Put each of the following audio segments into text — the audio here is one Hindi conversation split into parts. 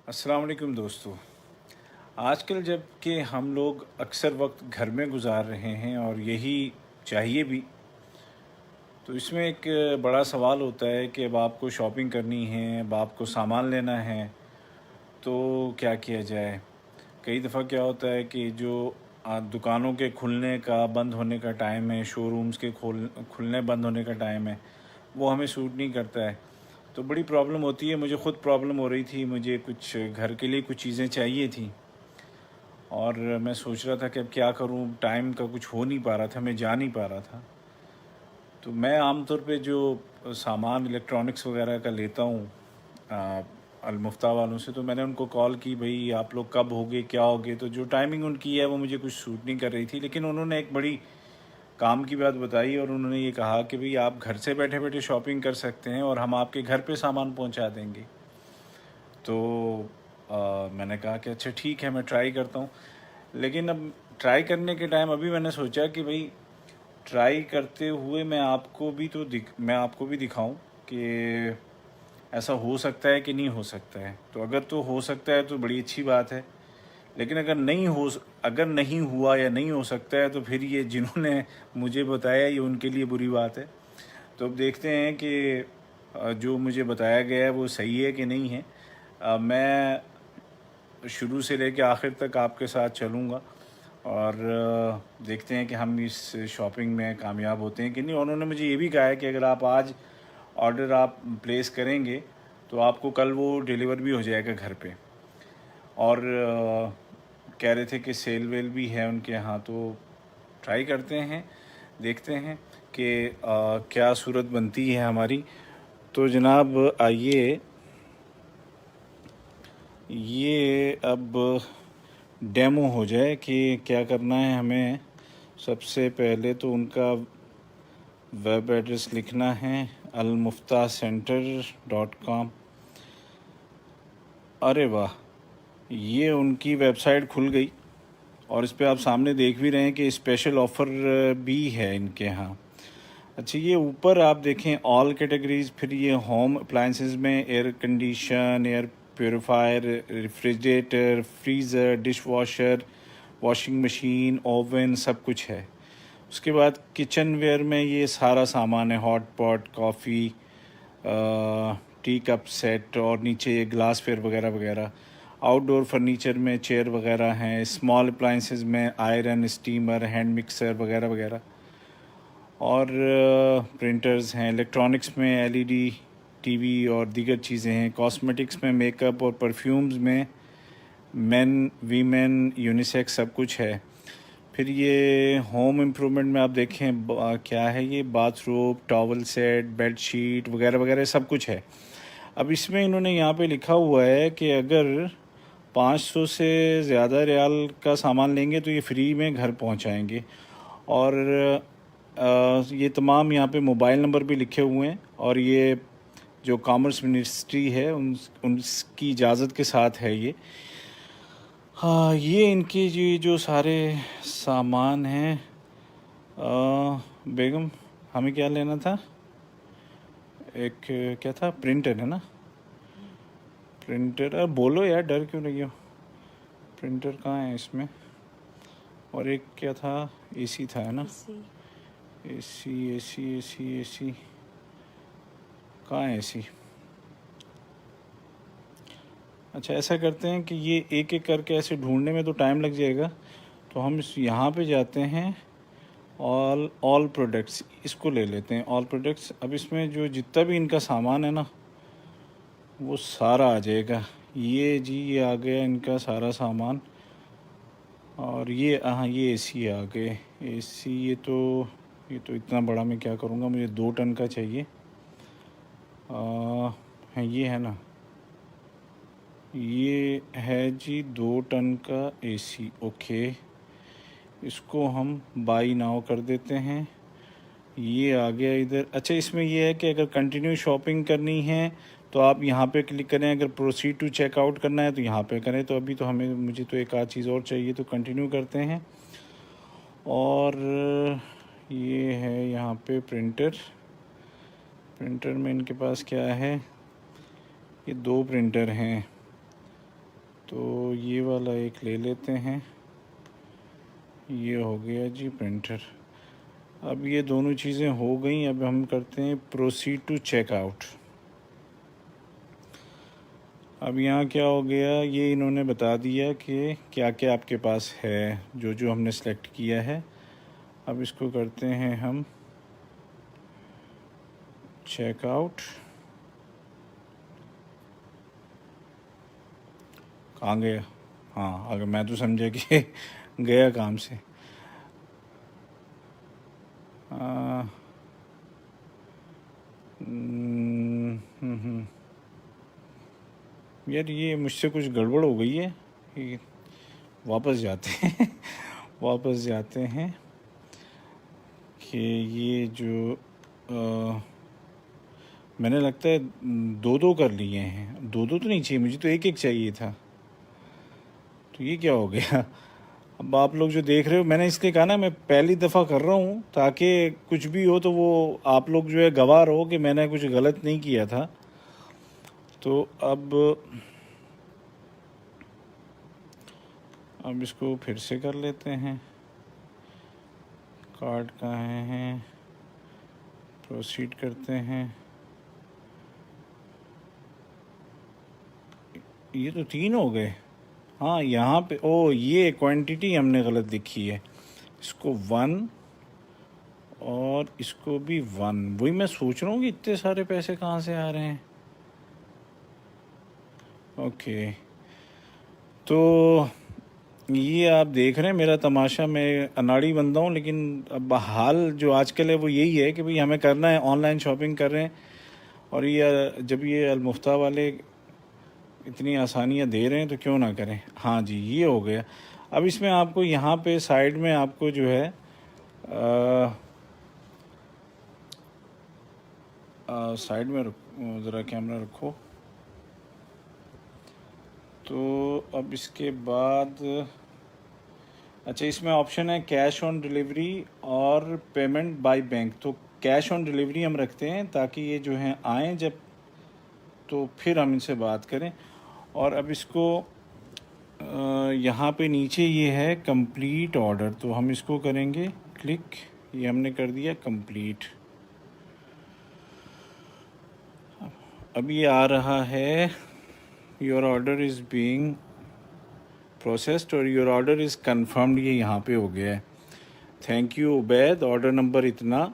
अस्सलाम वालेकुम दोस्तों। आजकल जब कि हम लोग अक्सर वक्त घर में गुजार रहे हैं और यही चाहिए भी, तो इसमें एक बड़ा सवाल होता है कि अब आपको शॉपिंग करनी है, अब आपको सामान लेना है, तो क्या किया जाए। कई दफ़ा क्या होता है कि जो दुकानों के खुलने का बंद होने का टाइम है, शोरूम्स के खुलने बंद होने का टाइम है, वो हमें सूट नहीं करता है। तो बड़ी प्रॉब्लम होती है। मुझे ख़ुद प्रॉब्लम हो रही थी, मुझे कुछ घर के लिए कुछ चीज़ें चाहिए थी और मैं सोच रहा था कि अब क्या करूं। टाइम का कुछ हो नहीं पा रहा था, मैं जा नहीं पा रहा था। तो मैं आमतौर पे जो सामान इलेक्ट्रॉनिक्स वगैरह का लेता हूं अलमुफ्ता वालों से, तो मैंने उनको कॉल की, भाई आप लोग कब होगे, क्या होगे। तो जो टाइमिंग उनकी है वो मुझे कुछ सूट नहीं कर रही थी, लेकिन उन्होंने एक बड़ी काम की बात बताई और उन्होंने ये कहा कि भाई आप घर से बैठे बैठे शॉपिंग कर सकते हैं और हम आपके घर पे सामान पहुंचा देंगे। तो मैंने कहा कि अच्छा ठीक है, मैं ट्राई करता हूँ। लेकिन अब ट्राई करने के टाइम अभी मैंने सोचा कि भाई ट्राई करते हुए मैं आपको भी दिखाऊं कि ऐसा हो सकता है कि नहीं हो सकता है। तो अगर तो हो सकता है तो बड़ी अच्छी बात है, लेकिन अगर नहीं हुआ या नहीं हो सकता है तो फिर ये जिन्होंने मुझे बताया ये उनके लिए बुरी बात है। तो अब देखते हैं कि जो मुझे बताया गया है वो सही है कि नहीं है। मैं शुरू से लेकर आखिर तक आपके साथ चलूँगा और देखते हैं कि हम इस शॉपिंग में कामयाब होते हैं कि नहीं। उन्होंने मुझे ये भी कहा है कि अगर आप आज ऑर्डर आप प्लेस करेंगे तो आपको कल वो डिलीवर भी हो जाएगा घर पे। और कह रहे थे कि सेल वेल भी है उनके यहाँ, तो ट्राई करते हैं, देखते हैं कि क्या सूरत बनती है हमारी। तो जनाब आइए, ये अब डेमो हो जाए कि क्या करना है हमें। सबसे पहले तो उनका वेब एड्रेस लिखना है almuftahcenter.com। अरे वाह, ये उनकी वेबसाइट खुल गई और इस पे आप सामने देख भी रहे हैं कि स्पेशल ऑफ़र भी है इनके यहाँ। अच्छा, ये ऊपर आप देखें ऑल कैटेगरीज, फिर ये होम अप्लायंसेस में air condition, air purifier, refrigerator, freezer, dish washer, washing machine, oven, सब कुछ है। उसके बाद किचन वेयर में ये सारा सामान है, hot pot, coffee, tea cup set और नीचे ये ग्लास फेयर वगैरह वगैरह। आउटडोर फर्नीचर में चेयर वगैरह हैं। स्मॉल अप्लायंसेस में आयरन, स्टीमर, हैंड मिक्सर वगैरह वगैरह। और प्रिंटर्स हैं। इलेक्ट्रॉनिक्स में एलईडी, टीवी और दीगर चीज़ें हैं। कॉस्मेटिक्स में मेकअप और परफ्यूम्स में मेन, वीमेन, यूनिसेक्स सब कुछ है। फिर ये होम इम्प्रूवमेंट में आप देखें क्या है, ये bathrobe, towel set, bed sheet वगैरह वगैरह सब कुछ है। अब इसमें इन्होंने यहाँ पे लिखा हुआ है कि अगर 500 से ज़्यादा रियाल का सामान लेंगे तो ये फ्री में घर पहुँचाएँगे। और ये तमाम यहाँ पे मोबाइल नंबर भी लिखे हुए हैं और ये जो कॉमर्स मिनिस्ट्री है उनकी इजाज़त के साथ है ये। हाँ, ये इनके ये जो सारे सामान हैं। बेगम, हमें क्या लेना था? एक क्या था, प्रिंटर है ना? प्रिंटर, बोलो यार, डर क्यों रही हो? प्रिंटर कहाँ है इसमें? और एक क्या था, एसी था है ना? एसी एसी एसी एसी कहाँ है एसी? अच्छा, ऐसा करते हैं कि ये एक एक करके ऐसे ढूंढने में तो टाइम लग जाएगा, तो हम इस यहाँ पे जाते हैं, ऑल प्रोडक्ट्स, इसको ले लेते हैं ऑल प्रोडक्ट्स। अब इसमें जो जितना भी इनका सामान है ना वो सारा आ जाएगा। ये जी, ये आ गया इनका सारा सामान। और ये हाँ, ये एसी आ गए। एसी ये तो इतना बड़ा मैं क्या करूँगा, मुझे 2 टन का चाहिए। है ये है ना, ये है जी 2 टन का एसी। ओके, इसको हम बाई नाउ कर देते हैं। ये आ गया इधर। अच्छा, इसमें ये है कि अगर कंटिन्यू शॉपिंग करनी है तो आप यहाँ पे क्लिक करें, अगर प्रोसीड टू चेकआउट करना है तो यहाँ पे करें। तो अभी तो मुझे तो एक आध चीज़ और चाहिए, तो कंटिन्यू करते हैं। और ये है यहाँ पे प्रिंटर। प्रिंटर में इनके पास क्या है, ये 2 प्रिंटर हैं। तो ये वाला एक ले लेते हैं। ये हो गया जी प्रिंटर। अब ये दोनों चीज़ें हो गई। अब हम करते हैं प्रोसीड टू चेकआउट। अब यहाँ क्या हो गया, ये इन्होंने बता दिया कि क्या क्या आपके पास है, जो जो हमने सेलेक्ट किया है। अब इसको करते हैं हम चेकआउट। कहाँ गया? हाँ, अगर मैं तो समझा कि गया काम से। यार ये मुझसे कुछ गड़बड़ हो गई है। ये वापस जाते हैं वापस जाते हैं कि ये जो मैंने लगता है दो दो कर लिए हैं। दो दो तो नहीं चाहिए मुझे, तो एक एक चाहिए था। तो ये क्या हो गया? अब आप लोग जो देख रहे हो, मैंने इसलिए कहा ना मैं पहली दफ़ा कर रहा हूँ ताकि कुछ भी हो तो वो आप लोग जो है गवाह रहो कि मैंने कुछ गलत नहीं किया था। तो अब इसको फिर से कर लेते हैं। कार्ड कहाँ है? प्रोसीड करते हैं। ये तो 3 हो गए। हाँ, यहाँ पे ये क्वांटिटी हमने गलत लिखी है। इसको 1 और इसको भी 1। वही मैं सोच रहा हूँ कि इतने सारे पैसे कहाँ से आ रहे हैं। ओके, तो ये आप देख रहे हैं मेरा तमाशा। मैं अनाड़ी बंदा हूँ, लेकिन अब हाल जो आजकल है वो यही है कि भाई हमें करना है, ऑनलाइन शॉपिंग कर रहे हैं। और ये जब ये अलमुफ्ता वाले इतनी आसानियाँ दे रहे हैं तो क्यों ना करें। हाँ जी, ये हो गया। अब इसमें आपको यहाँ पे साइड में आपको जो है साइड में ज़रा कैमरा रखो। तो अब इसके बाद अच्छा, इसमें ऑप्शन है कैश ऑन डिलीवरी और पेमेंट बाय बैंक। तो कैश ऑन डिलीवरी हम रखते हैं ताकि ये जो हैं आएँ जब, तो फिर हम इनसे बात करें। और अब इसको यहाँ पे नीचे ये है कंप्लीट ऑर्डर, तो हम इसको करेंगे क्लिक। ये हमने कर दिया कंप्लीट। अब ये आ रहा है your order is being processed और योर ऑर्डर इज़ कंफर्म्ड। ये यहाँ पे हो गया है। Thank you Ubaid, order number इतना।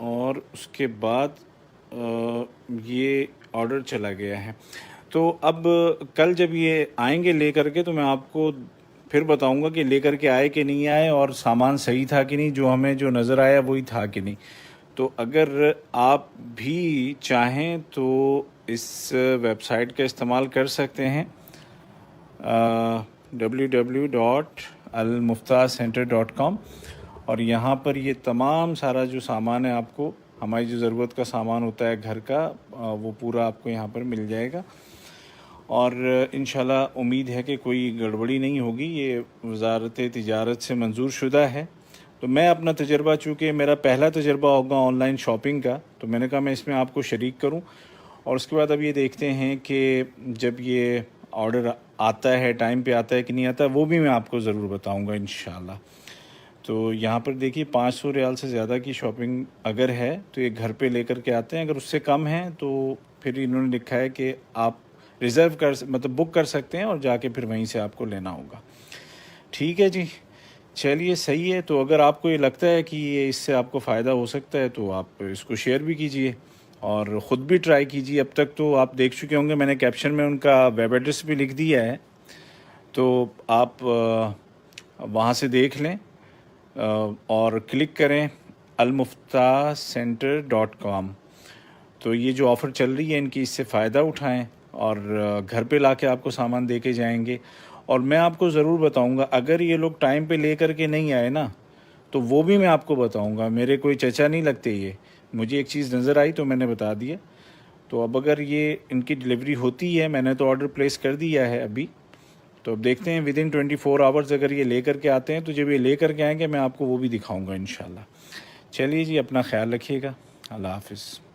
और उसके बाद ये ऑर्डर चला गया है। तो अब कल जब ये आएंगे ले करके तो मैं आपको फिर बताऊंगा कि ले करके आए कि नहीं आए और सामान सही था कि नहीं, जो हमें जो नज़र आया वही था कि नहीं। तो अगर आप भी चाहें तो इस वेबसाइट का इस्तेमाल कर सकते हैं, www.almuftazcenter.com। और यहाँ पर ये तमाम सारा जो सामान है, आपको हमारी जो ज़रूरत का सामान होता है घर का, वो पूरा आपको यहाँ पर मिल जाएगा। और इंशाल्लाह उम्मीद है कि कोई गड़बड़ी नहीं होगी। ये वज़ारत तिजारत से मंजूर शुदा है। तो मैं अपना तजर्बा, चूँकि मेरा पहला तजर्बा होगा ऑनलाइन शॉपिंग का, तो मैंने कहा मैं इसमें आपको शरीक करूं। और उसके बाद अब ये देखते हैं कि जब ये ऑर्डर आता है टाइम पे आता है कि नहीं आता, वो भी मैं आपको ज़रूर बताऊंगा इंशाल्लाह। तो यहाँ पर देखिए 500 रियाल से ज़्यादा की शॉपिंग अगर है तो ये घर पे लेकर के आते हैं। अगर उससे कम है तो फिर इन्होंने लिखा है कि आप रिज़र्व मतलब बुक कर सकते हैं और जाके फिर वहीं से आपको लेना होगा। ठीक है जी, चलिए सही है। तो अगर आपको ये लगता है कि ये इससे आपको फ़ायदा हो सकता है तो आप इसको शेयर भी कीजिए और ख़ुद भी ट्राई कीजिए। अब तक तो आप देख चुके होंगे, मैंने कैप्शन में उनका वेब एड्रेस भी लिख दिया है, तो आप वहाँ से देख लें और क्लिक करें almuftazcenter.com। तो ये जो ऑफ़र चल रही है इनकी, इससे फ़ायदा उठाएं और घर पे लाके आपको सामान दे के जाएंगे। और मैं आपको ज़रूर बताऊंगा, अगर ये लोग टाइम पे ले कर के नहीं आए ना, तो वो भी मैं आपको बताऊंगा। मेरे कोई चचा नहीं लगते, ये मुझे एक चीज़ नज़र आई तो मैंने बता दिया। तो अब अगर ये इनकी डिलीवरी होती है, मैंने तो ऑर्डर प्लेस कर दिया है अभी, तो अब देखते हैं विदिन 24 आवर्स अगर ये ले कर के आते हैं, तो जब ये ले कर के आएँगे मैं आपको वो भी दिखाऊँगा इंशाल्लाह। चलिए जी, अपना ख्याल रखिएगा। अल्लाह हाफ़िज़।